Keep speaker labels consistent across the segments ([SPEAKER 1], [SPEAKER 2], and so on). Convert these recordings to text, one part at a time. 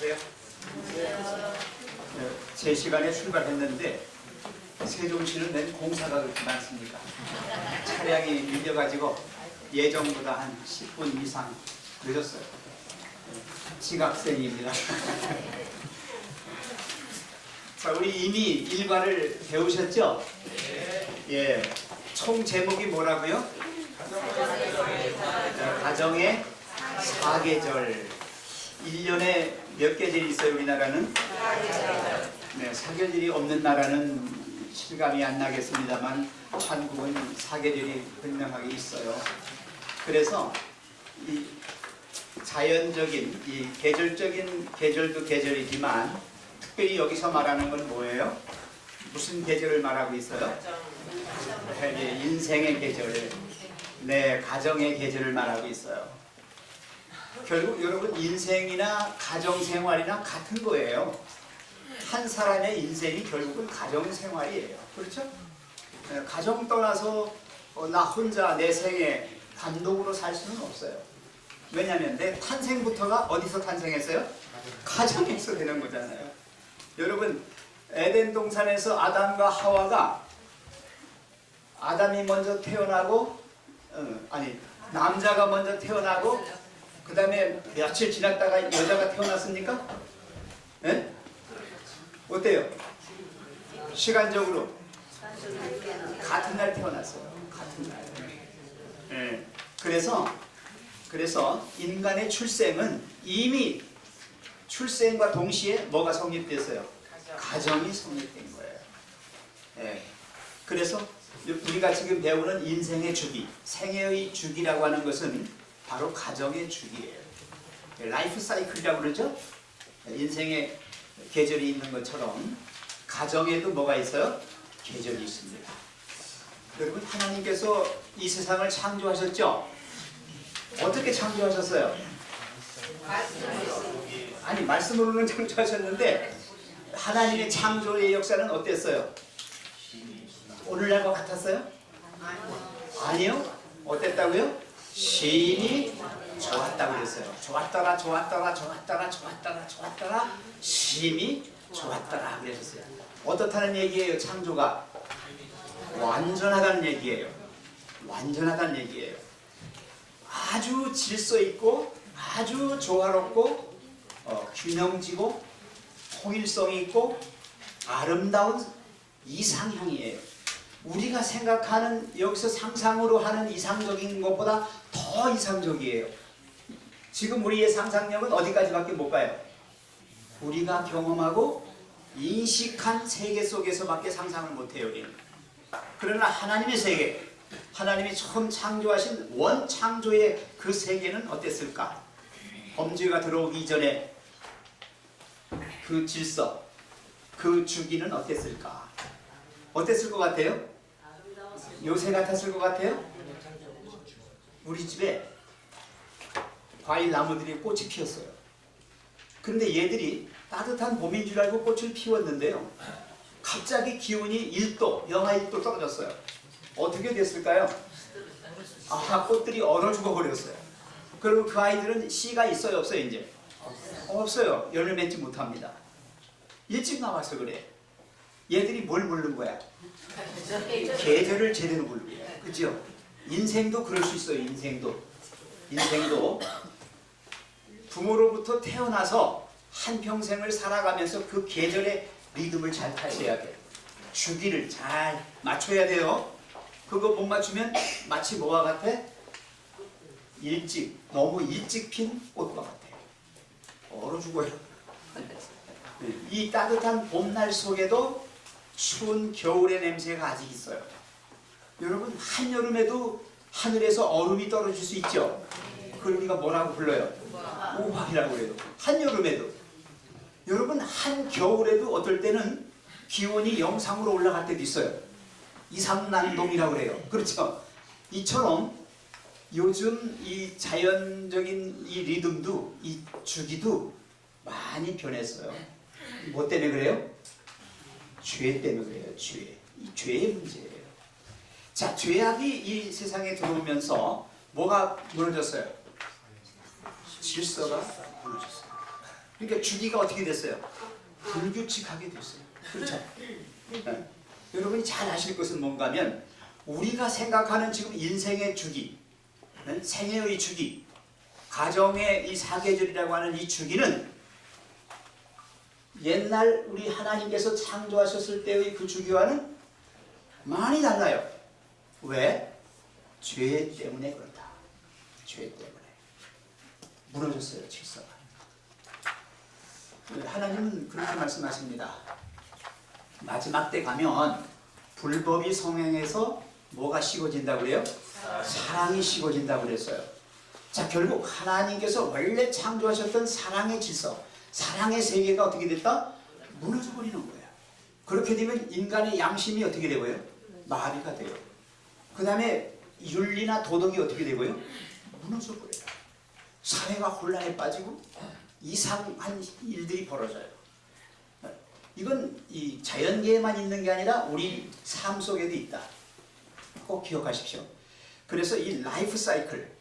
[SPEAKER 1] 안녕하세요. 제 시간에 출발했는데 세종시는 웬 공사가 그렇게 많습니까? 차량이 밀려가지고 예정보다 한 10분 이상 늦었어요. 지각생입니다. 자, 우리 이미 일과를 배우셨죠? 예. 총 제목이 뭐라고요? 가정의 사계절. 1년에 몇 계절이 있어요, 우리나라는? 네, 사계절이 없는 나라는 실감이 안 나겠습니다만 한국은 사계절이 분명하게 있어요. 그래서 이 자연적인, 이 계절적인 계절도 계절이지만 특별히 여기서 말하는 건 뭐예요? 무슨 계절을 말하고 있어요? 네, 인생의 계절, 네, 가정의 계절을 말하고 있어요. 결국 여러분 인생이나 가정생활이나 같은 거예요. 한 사람의 인생이 결국은 가정생활이에요. 그렇죠? 네, 가정 떠나서 나 혼자 내 생에 단독으로 살 수는 없어요. 왜냐하면 내 탄생부터가 어디서 탄생했어요? 가정에서 되는 거잖아요. 여러분 에덴 동산에서 아담과 하와가 아담이 먼저 태어나고 남자가 먼저 태어나고 그 다음에 며칠 지났다가 여자가 태어났습니까? 네? 어때요? 시간적으로 같은 날 태어났어요. 같은 날. 네. 그래서 인간의 출생은 이미 출생과 동시에 뭐가 성립됐어요? 가정이 성립된 거예요. 네. 그래서 우리가 지금 배우는 인생의 주기, 생애의 주기라고 하는 것은 바로 가정의 주기예요. 라이프 사이클이라고 그러죠? 인생의 계절이 있는 것처럼 가정에도 뭐가 있어요? 계절이 있습니다. 여러분 하나님께서 이 세상을 창조하셨죠? 어떻게 창조하셨어요? 아니 말씀으로는 창조하셨는데 하나님의 창조의 역사는 어땠어요? 오늘날과 같았어요? 아니요. 어땠다고요? 심히 좋았다고 그랬어요. 좋았더라 심히 좋았더라 그랬어요. 어떻다는 얘기예요? 창조가 완전하다는 얘기예요. 완전하다는 얘기예요. 아주 질서 있고 아주 조화롭고 균형지고 통일성이 있고 아름다운 이상형이에요. 우리가 생각하는 여기서 상상으로 하는 이상적인 것보다 더 이상적이에요. 지금 우리의 상상력은 어디까지밖에 못 가요? 우리가 경험하고 인식한 세계 속에서밖에 상상을 못해요. 우리는. 그러나 하나님의 세계, 하나님이 처음 창조하신 원창조의 그 세계는 어땠을까? 범죄가 들어오기 전에 그 질서, 그 주기는 어땠을까? 어땠을 것 같아요? 요새 같았을 것 같아요? 우리 집에 과일 나무들이 꽃이 피었어요. 그런데 얘들이 따뜻한 봄인 줄 알고 꽃을 피웠는데요. 갑자기 기온이 1도, 영하 1도 떨어졌어요. 어떻게 됐을까요? 꽃들이 얼어 죽어버렸어요. 그리고 그 아이들은 씨가 있어요? 없어요? 이제? 없어요. 열을 맺지 못합니다. 일찍 나와서 그래. 얘들이 뭘 모르는 거야? 계절을 제대로 모르는 거야. 그죠? 인생도 그럴 수 있어요. 인생도 부모로부터 태어나서 한평생을 살아가면서 그 계절의 리듬을 잘 타셔야 돼요. 주기를 잘 맞춰야 돼요. 그거 못 맞추면 마치 뭐와 같아? 너무 일찍 핀 꽃과 같아요. 얼어 죽어요. 이 따뜻한 봄날 속에도 추운 겨울의 냄새가 아직 있어요. 여러분 한여름에도 하늘에서 얼음이 떨어질 수 있죠? 그걸 우리가 뭐라고 불러요? 우박이라고 그래요. 한여름에도. 여러분 한겨울에도 어떨 때는 기온이 영상으로 올라갈 때도 있어요. 이상난동이라고 그래요. 그렇죠? 이처럼 요즘 이 자연적인 이 리듬도 이 주기도 많이 변했어요. 뭐 때문에 그래요? 죄 때문에 그래요. 이 죄의 문제예요. 자, 죄악이 이 세상에 들어오면서 뭐가 무너졌어요? 질서가 무너졌어요. 그러니까 주기가 어떻게 됐어요? 불규칙하게 됐어요. 그렇죠? 네. 여러분이 잘 아실 것은 뭔가 하면 우리가 생각하는 지금 인생의 주기, 생애의 주기, 가정의 이 사계절이라고 하는 이 주기는 옛날 우리 하나님께서 창조하셨을 때의 그 주기와는 많이 달라요. 왜? 죄 때문에 그렇다. 죄 때문에 무너졌어요, 질서가. 하나님은 그렇게 말씀하십니다. 마지막 때 가면 불법이 성행해서 뭐가 식어진다고 그래요? 사랑이 식어진다고 그랬어요. 자, 결국 하나님께서 원래 창조하셨던 사랑의 질서, 사랑의 세계가 어떻게 됐다? 무너져 버리는 거예요. 그렇게 되면 인간의 양심이 어떻게 되고요? 마비가 돼요. 그 다음에 윤리나 도덕이 어떻게 되고요? 무너져 버려요. 사회가 혼란에 빠지고 이상한 일들이 벌어져요. 이건 이 자연계에만 있는 게 아니라 우리 삶 속에도 있다. 꼭 기억하십시오. 그래서 이 라이프 사이클,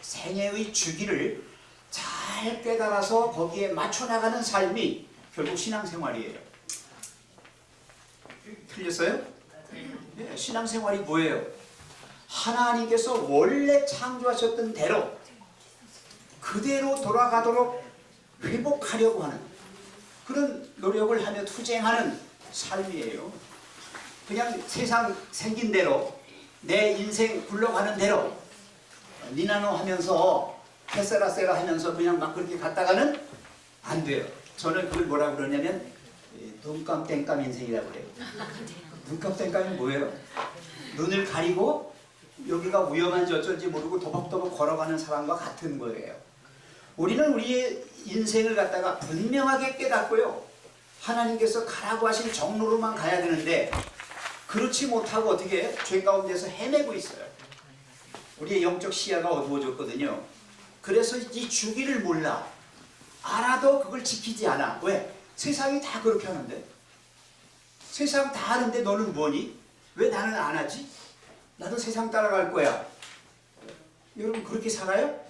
[SPEAKER 1] 생애의 주기를 잘 깨달아서 거기에 맞춰 나가는 삶이 결국 신앙생활이에요. 틀렸어요? 네, 신앙생활이 뭐예요? 하나님께서 원래 창조하셨던 대로 그대로 돌아가도록 회복하려고 하는 그런 노력을 하며 투쟁하는 삶이에요. 그냥 세상 생긴 대로 내 인생 굴러가는 대로 니나노 하면서 캐세라세라 하면서 그냥 막 그렇게 갔다가는 안 돼요. 저는 그걸 뭐라고 그러냐면 눈감 땡감 인생이라고 그래요. 눈감 땡감이 뭐예요? 눈을 가리고 여기가 위험한지 어쩐지 모르고 도박도박 걸어가는 사람과 같은 거예요. 우리는 우리의 인생을 갖다가 분명하게 깨닫고요. 하나님께서 가라고 하신 정로로만 가야 되는데 그렇지 못하고 어떻게 해요? 죄 가운데서 헤매고 있어요. 우리의 영적 시야가 어두워졌거든요. 그래서 이 주기를 몰라. 알아도 그걸 지키지 않아. 왜? 세상이 다 그렇게 하는데. 세상 다 하는데 너는 뭐니? 왜 나는 안 하지? 나도 세상 따라갈 거야. 여러분 그렇게 살아요?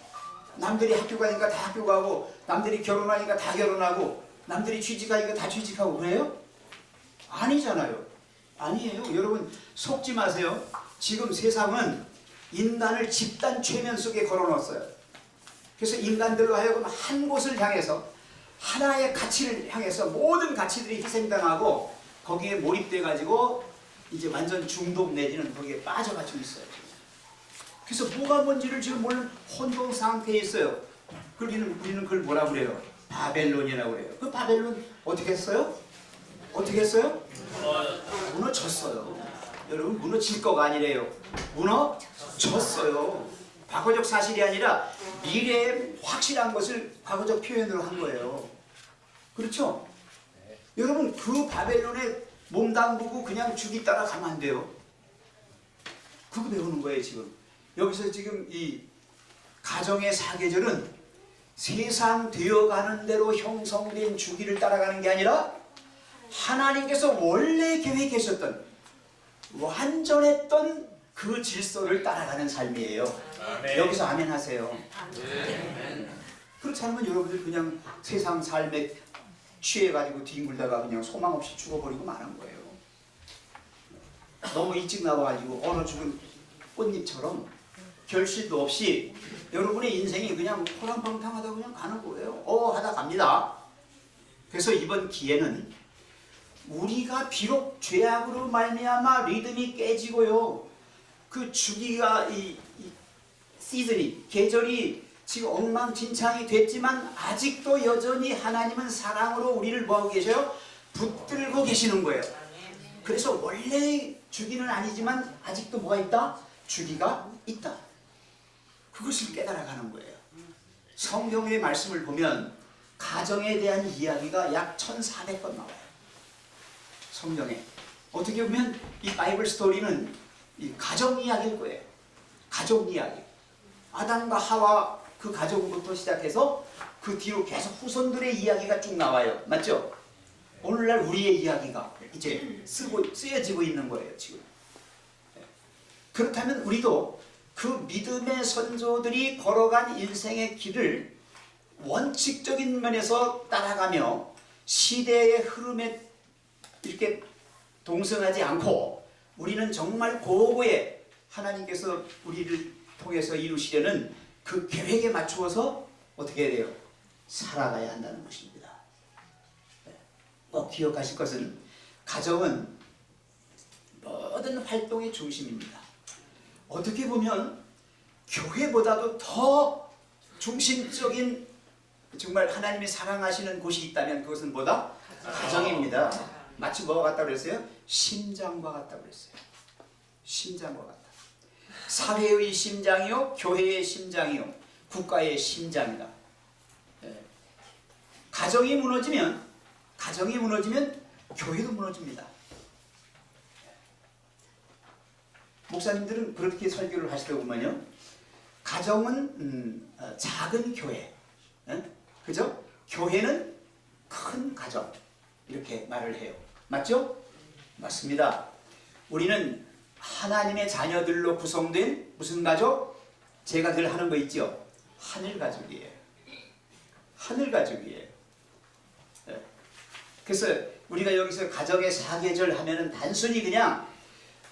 [SPEAKER 1] 남들이 학교 가니까 다 학교 가고 남들이 결혼하니까 다 결혼하고 남들이 취직하니까 다 취직하고 그래요? 아니잖아요. 아니에요. 여러분 속지 마세요. 지금 세상은 인간을 집단 최면 속에 걸어놓았어요. 그래서 인간들로 하여금 한 곳을 향해서 하나의 가치를 향해서 모든 가치들이 희생당하고 거기에 몰입돼 가지고 이제 완전 중독 내지는 거기에 빠져가지고 있어요. 그래서 뭐가 뭔지를 지금 모르는 혼돈 상태에 있어요. 우리는 그걸 뭐라고 그래요? 바벨론이라고 그래요. 그 바벨론 어떻게 했어요? 어떻게 했어요? 무너졌어요. 여러분 무너질 거가 아니래요. 무너졌어요. 과거적 사실이 아니라 미래의 확실한 것을 과거적 표현으로 한 거예요. 그렇죠? 여러분 그 바벨론에 몸담그고 그냥 주기 따라 가면 안 돼요. 그거 배우는 거예요 지금. 여기서 지금 이 가정의 사계절은 세상 되어가는 대로 형성된 주기를 따라가는 게 아니라 하나님께서 원래 계획하셨던 완전했던 그 질서를 따라가는 삶이에요. 아멘. 여기서 아멘 하세요. 아멘. 그렇지 않으면 여러분들 그냥 세상 삶에 취해가지고 뒹굴다가 그냥 소망 없이 죽어버리고 마는 거예요. 너무 일찍 나와가지고 얼어 죽은 꽃잎처럼 결실도 없이 여러분의 인생이 그냥 호랑방탕하다 그냥 가는 거예요. 하다 갑니다. 그래서 이번 기회는 우리가 비록 죄악으로 말미암아 리듬이 깨지고요. 그 주기가 이 시즌이 계절이 지금 엉망진창이 됐지만 아직도 여전히 하나님은 사랑으로 우리를 뭐하고 계셔요? 붙들고 계시는 거예요. 그래서 원래 주기는 아니지만 아직도 뭐가 있다? 주기가 있다. 그것을 깨달아가는 거예요. 성경의 말씀을 보면 가정에 대한 이야기가 약 1400번 나와요. 성경에. 어떻게 보면 이 바이블 스토리는 이 가정 이야기일 거예요. 가족 이야기. 아담과 하와 그 가족부터 시작해서 그 뒤로 계속 후손들의 이야기가 쭉 나와요. 맞죠? 오늘날 우리의 이야기가 이제 쓰여지고 있는 거예요. 지금. 그렇다면 우리도 그 믿음의 선조들이 걸어간 인생의 길을 원칙적인 면에서 따라가며 시대의 흐름에 이렇게 동성하지 않고 우리는 정말 고고의 하나님께서 우리를 통해서 이루시려는 그 계획에 맞추어서 어떻게 해야 돼요? 살아가야 한다는 것입니다. 꼭 기억하실 것은 가정은 모든 활동의 중심입니다. 어떻게 보면 교회보다도 더 중심적인 정말 하나님이 사랑하시는 곳이 있다면 그것은 뭐다? 가정입니다. 마치 뭐가 같다고 그랬어요? 심장과 같다고 그랬어요. 심장과 같다. 사회의 심장이요, 교회의 심장이요, 국가의 심장이다. 가정이 무너지면 교회도 무너집니다. 목사님들은 그렇게 설교를 하시다 보면요, 가정은 작은 교회, 그죠? 교회는 큰 가정, 이렇게 말을 해요. 맞죠? 맞습니다. 우리는 하나님의 자녀들로 구성된 무슨 가족? 제가 늘 하는 거 있죠? 하늘 가족이에요. 하늘 가족이에요. 그래서 우리가 여기서 가정의 사계절 하면은 단순히 그냥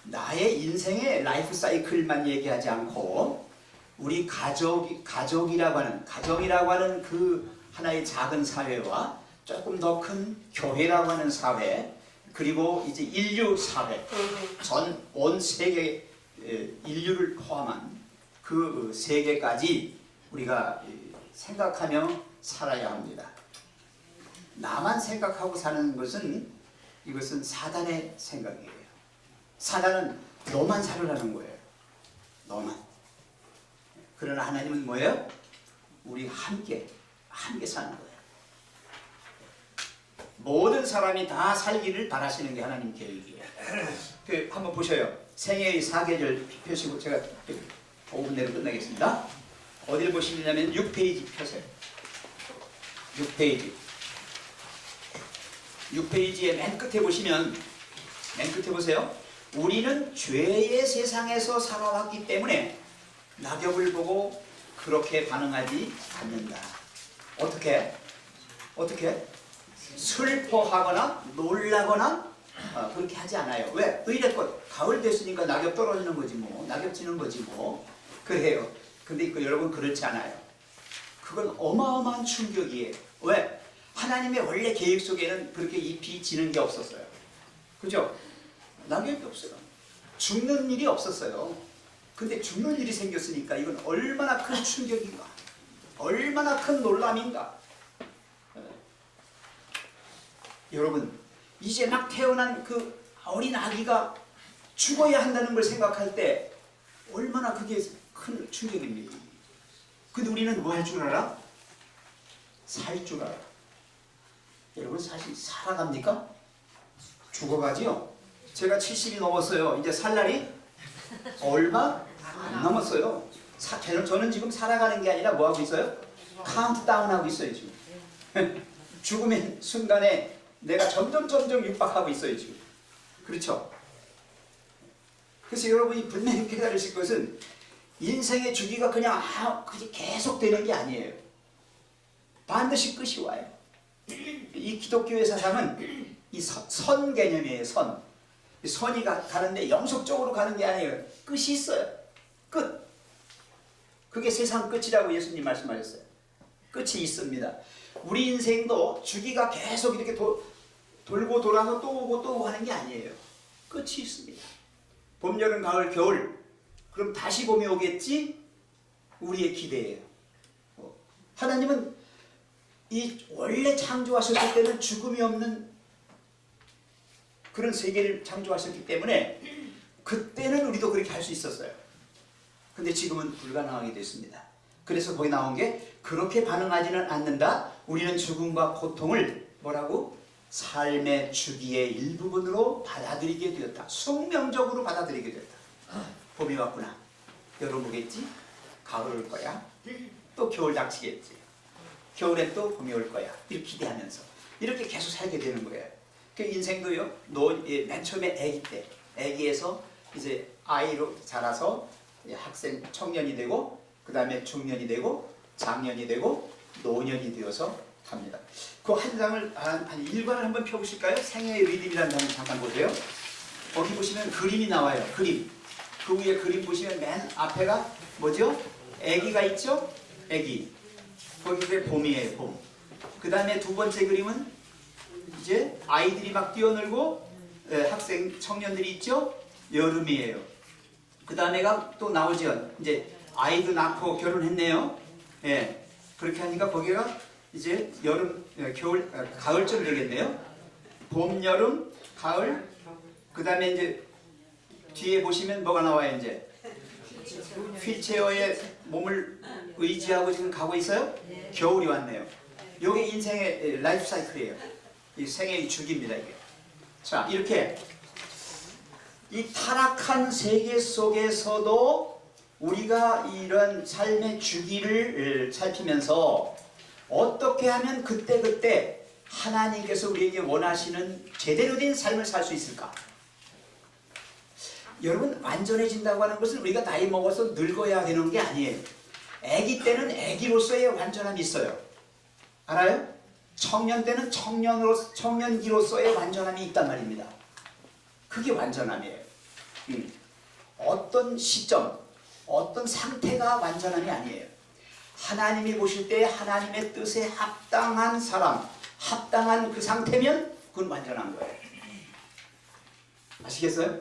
[SPEAKER 1] 나의 인생의 라이프 사이클만 얘기하지 않고 우리 가정이라고 하는 그 하나의 작은 사회와 조금 더 큰 교회라고 하는 사회, 그리고 이제 인류 사회, 온 세계 인류를 포함한 그 세계까지 우리가 생각하며 살아야 합니다. 나만 생각하고 사는 것은 이것은 사단의 생각이에요. 사단은 너만 살으라는 거예요. 너만. 그러나 하나님은 뭐예요? 우리 함께 사는 거예요. 모든 사람이 다 살기를 바라시는 게 하나님 계획이에요. 한번 보셔요. 생애의 사계절 펴시고 제가 5분 내로 끝내겠습니다. 어디를 보시냐면 6페이지 펴세요. 6페이지의 맨 끝에 보시면, 맨 끝에 보세요. 우리는 죄의 세상에서 살아왔기 때문에 낙엽을 보고 그렇게 반응하지 않는다. 어떻게? 슬퍼하거나 놀라거나 그렇게 하지 않아요. 왜? 의례껏 가을 됐으니까 낙엽 떨어지는 거지 뭐, 낙엽 지는 거지 뭐, 그래요. 근데 여러분 그렇지 않아요. 그건 어마어마한 충격이에요. 왜? 하나님의 원래 계획 속에는 그렇게 잎이 지는 게 없었어요. 그죠? 낙엽이 없어요. 죽는 일이 없었어요. 근데 죽는 일이 생겼으니까 이건 얼마나 큰 충격인가, 얼마나 큰 놀람인가. 여러분, 이제 막 태어난 그 어린 아기가 죽어야 한다는 걸 생각할 때 얼마나 그게 큰 충격입니까? 근데 우리는 뭐 할 줄 알아? 살 줄 알아. 여러분, 사실 살아갑니까? 죽어가지요. 제가 70이 넘었어요. 이제 살 날이 얼마 안 남았어요. 저는 지금 살아가는 게 아니라 뭐 하고 있어요? 카운트다운 하고 있어요 지금. 죽음의 순간에 내가 점점 육박하고 있어요 지금. 그렇죠? 그래서 여러분이 분명히 깨달으실 것은 인생의 주기가 그냥 계속 되는 게 아니에요. 반드시 끝이 와요. 이 기독교의 사상은 이 선 개념이에요. 선이 가는데 영속적으로 가는 게 아니에요. 끝이 있어요. 끝. 그게 세상 끝이라고 예수님 말씀하셨어요. 끝이 있습니다. 우리 인생도 주기가 계속 이렇게 돌고 돌아서 또 오고 또 오고 하는 게 아니에요. 끝이 있습니다. 봄, 여름, 가을, 겨울. 그럼 다시 봄이 오겠지? 우리의 기대예요. 하나님은 이 원래 창조하셨을 때는 죽음이 없는 그런 세계를 창조하셨기 때문에 그때는 우리도 그렇게 할 수 있었어요. 근데 지금은 불가능하게 됐습니다. 그래서 거기 나온 게 그렇게 반응하지는 않는다. 우리는 죽음과 고통을 뭐라고? 삶의 주기의 일부분으로 받아들이게 되었다. 숙명적으로 받아들이게 되었다. 봄이 왔구나. 여름 오겠지? 가을 올 거야. 또 겨울 닥치겠지. 겨울엔 또 봄이 올 거야. 이렇게 기대하면서 이렇게 계속 살게 되는 거예요. 그 인생도요. 맨 처음에 아기 때, 아기에서 이제 아이로 자라서 학생, 청년이 되고, 그 다음에 중년이 되고, 장년이 되고, 노년이 되어서 합니다. 그 한 장을 한 일관을 한번 펴보실까요? 생애의 리듬이라는 장을 잠깐 보세요. 거기 보시면 그림이 나와요. 그림. 그 위에 그림 보시면 맨 앞에가 뭐죠? 아기가 있죠? 아기. 거기가 봄이에요. 봄. 그 다음에 두 번째 그림은 이제 아이들이 막 뛰어놀고 학생 청년들이 있죠? 여름이에요. 그 다음에가 또 나오죠. 이제 아이도 낳고 결혼했네요. 예. 그렇게 하니까 거기가 이제 여름, 겨울, 가을쯤 되겠네요. 봄, 여름, 가을. 그 다음에 이제 뒤에 보시면 뭐가 나와요, 이제? 휠체어에 몸을 의지하고 지금 가고 있어요? 겨울이 왔네요. 이게 인생의 라이프 사이클이에요. 이 생애의 주기입니다, 이게. 자, 이렇게 이 타락한 세계 속에서도 우리가 이런 삶의 주기를 살피면서 어떻게 하면 그때그때 하나님께서 우리에게 원하시는 제대로 된 삶을 살 수 있을까? 여러분, 완전해진다고 하는 것은 우리가 나이 먹어서 늙어야 되는 게 아니에요. 아기 때는 아기로서의 완전함이 있어요. 알아요? 청년 때는 청년기로서의 완전함이 있단 말입니다. 그게 완전함이에요. 어떤 시점, 어떤 상태가 완전함이 아니에요. 하나님이 보실 때 하나님의 뜻에 합당한 사람, 합당한 그 상태면 그건 완전한 거예요. 아시겠어요?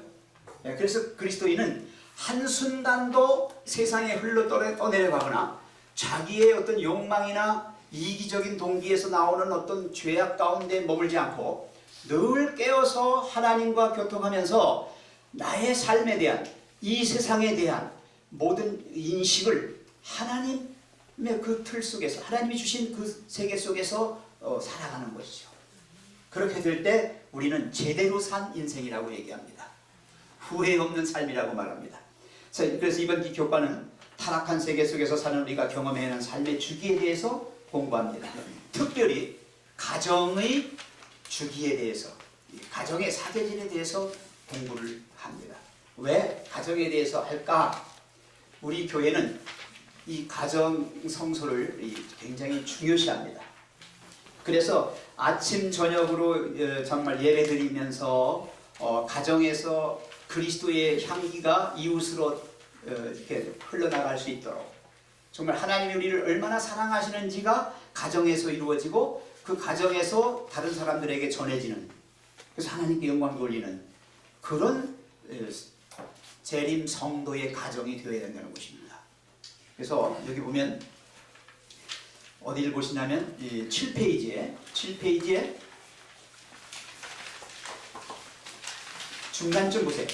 [SPEAKER 1] 네, 그래서 그리스도인은 한순간도 세상에 흘러 떠내려가거나 자기의 어떤 욕망이나 이기적인 동기에서 나오는 어떤 죄악 가운데 머물지 않고 늘 깨어서 하나님과 교통하면서 나의 삶에 대한, 이 세상에 대한 모든 인식을 하나님의 그 틀 속에서, 하나님이 주신 그 세계 속에서 살아가는 것이죠. 그렇게 될 때 우리는 제대로 산 인생이라고 얘기합니다. 후회 없는 삶이라고 말합니다. 자, 그래서 이번 이 교과는 타락한 세계 속에서 사는 우리가 경험해야 하는 삶의 주기에 대해서 공부합니다. 특별히 가정의 주기에 대해서, 가정의 사계절에 대해서 공부를 합니다. 왜 가정에 대해서 할까? 우리 교회는 이 가정 성소를 굉장히 중요시합니다. 그래서 아침 저녁으로 정말 예배 드리면서 가정에서 그리스도의 향기가 이웃으로 이렇게 흘러나갈 수 있도록 정말 하나님이 우리를 얼마나 사랑하시는지가 가정에서 이루어지고 그 가정에서 다른 사람들에게 전해지는, 그래서 하나님께 영광 돌리는 그런 재림 성도의 가정이 되어야 된다는 것입니다. 그래서 여기 보면 어디를 보시냐면 7페이지에 중간쯤 보세요.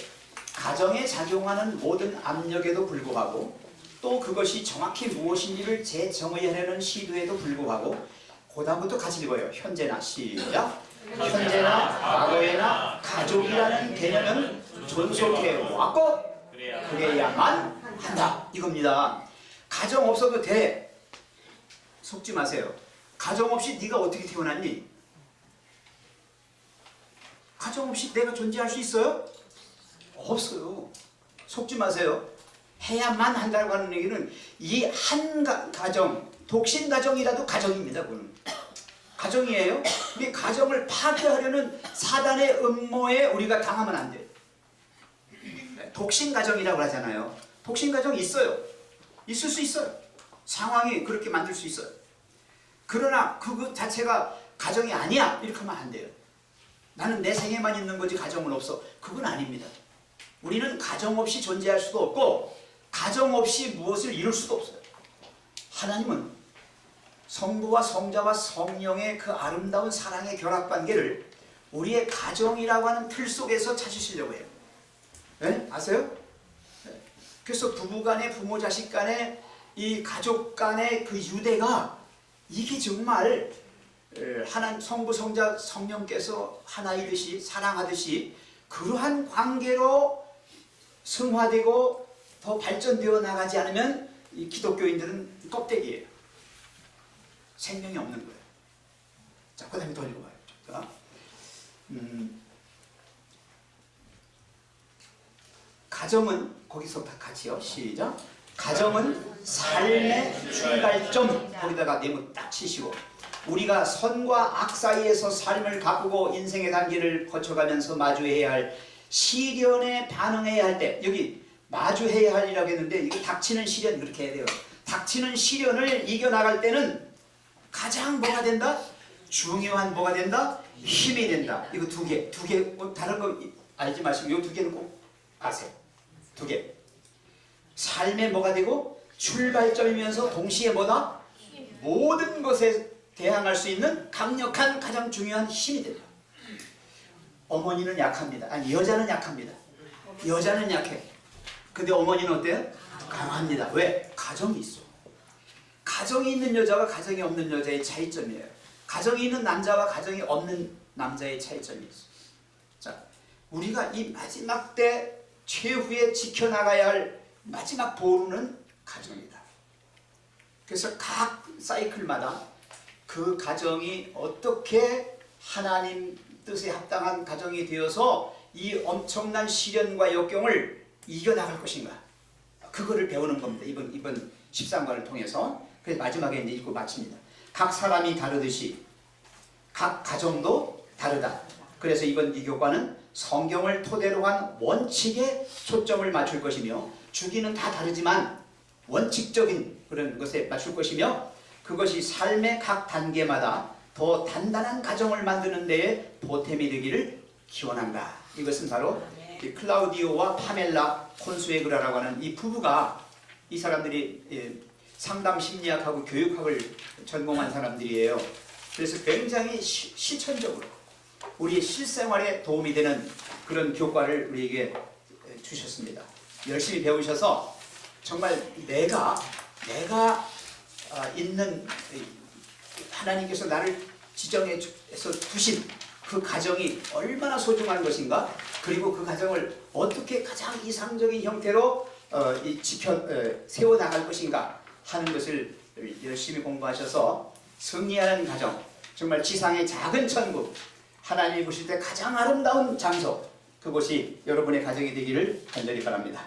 [SPEAKER 1] 가정에 작용하는 모든 압력에도 불구하고 또 그것이 정확히 무엇인지를 재정의하려는 시도에도 불구하고 그 다음부터 같이 읽어요. 현재나 시작. 현재나 과거에나 가족이라는 개념은 존속해 왔고 그래야만 한다. 이겁니다. 가정 없어도 돼. 속지 마세요. 가정 없이 네가 어떻게 태어났니? 가정 없이 내가 존재할 수 있어요? 없어요. 속지 마세요. 해야만 한다고 하는 얘기는 이 한 가정, 독신 가정이라도 가정입니다. 그건 가정이에요. 이 가정을 파괴하려는 사단의 음모에 우리가 당하면 안 돼요. 독신 가정이라고 하잖아요. 독신 가정이 있어요. 있을 수 있어요. 상황이 그렇게 만들 수 있어요. 그러나 그 자체가 가정이 아니야 이렇게 하면 안 돼요. 나는 내 생에만 있는 거지 가정은 없어. 그건 아닙니다. 우리는 가정 없이 존재할 수도 없고 가정 없이 무엇을 이룰 수도 없어요. 하나님은 성부와 성자와 성령의 그 아름다운 사랑의 결합관계를 우리의 가정이라고 하는 틀 속에서 찾으시려고 해요. 네? 아세요? 네. 그래서 부부간에 부모 자식 간에 이 가족 간의 그 유대가 이게 정말 하나님 성부 성자 성령께서 하나이듯이 사랑하듯이 그러한 관계로 승화되고 더 발전되어 나가지 않으면 이 기독교인들은 껍데기예요. 생명이 없는 거예요. 자, 그 다음에 더 읽어봐요. 자, 가정은 거기서 다 같이요. 시작. 가정은 삶의 출발점. 거기다가 네모 딱 치시고, 우리가 선과 악 사이에서 삶을 가꾸고 인생의 단계를 거쳐가면서 마주해야 할 시련에 반응해야 할 때, 여기 마주해야 할이라고 했는데 이거 닥치는 시련 그렇게 해야 돼요. 닥치는 시련을 이겨나갈 때는 가장 뭐가 된다? 중요한 뭐가 된다? 힘이 된다. 이거 두 개 다른 거 알지 마시고 이 두 개는 꼭 아세요. 두 개. 삶의 뭐가 되고 출발점이면서 동시에 뭐다? 모든 것에 대항할 수 있는 강력한 가장 중요한 힘이 된다. 어머니는 약합니다. 아니 여자는 약합니다. 여자는 약해. 근데 어머니는 어때요? 강합니다. 왜? 가정이 있어. 가정이 있는 여자와 가정이 없는 여자의 차이점이에요. 가정이 있는 남자와 가정이 없는 남자의 차이점이 있어. 자, 우리가 이 마지막 때 최후에 지켜나가야 할 마지막 보루는 가정이다. 그래서 각 사이클마다 그 가정이 어떻게 하나님 뜻에 합당한 가정이 되어서 이 엄청난 시련과 역경을 이겨나갈 것인가, 그거를 배우는 겁니다. 이번 13권을 통해서. 그래서 마지막에 이제 읽고 마칩니다. 각 사람이 다르듯이 각 가정도 다르다. 그래서 이번 이 교과는 성경을 토대로 한 원칙에 초점을 맞출 것이며, 주기는 다 다르지만 원칙적인 그런 것에 맞출 것이며, 그것이 삶의 각 단계마다 더 단단한 가정을 만드는 데에 보탬이 되기를 기원한다. 이것은 바로 클라우디오와 파멜라 콘수에그라라고 하는 이 부부가, 이 사람들이 상담 심리학하고 교육학을 전공한 사람들이에요. 그래서 굉장히 실천적으로 우리의 실생활에 도움이 되는 그런 교과를 우리에게 주셨습니다. 열심히 배우셔서 정말 내가 있는, 하나님께서 나를 지정해서 두신 그 가정이 얼마나 소중한 것인가, 그리고 그 가정을 어떻게 가장 이상적인 형태로 세워나갈 것인가 하는 것을 열심히 공부하셔서 승리하는 가정, 정말 지상의 작은 천국, 하나님이 보실 때 가장 아름다운 장소, 그곳이 여러분의 가정이 되기를 간절히 바랍니다.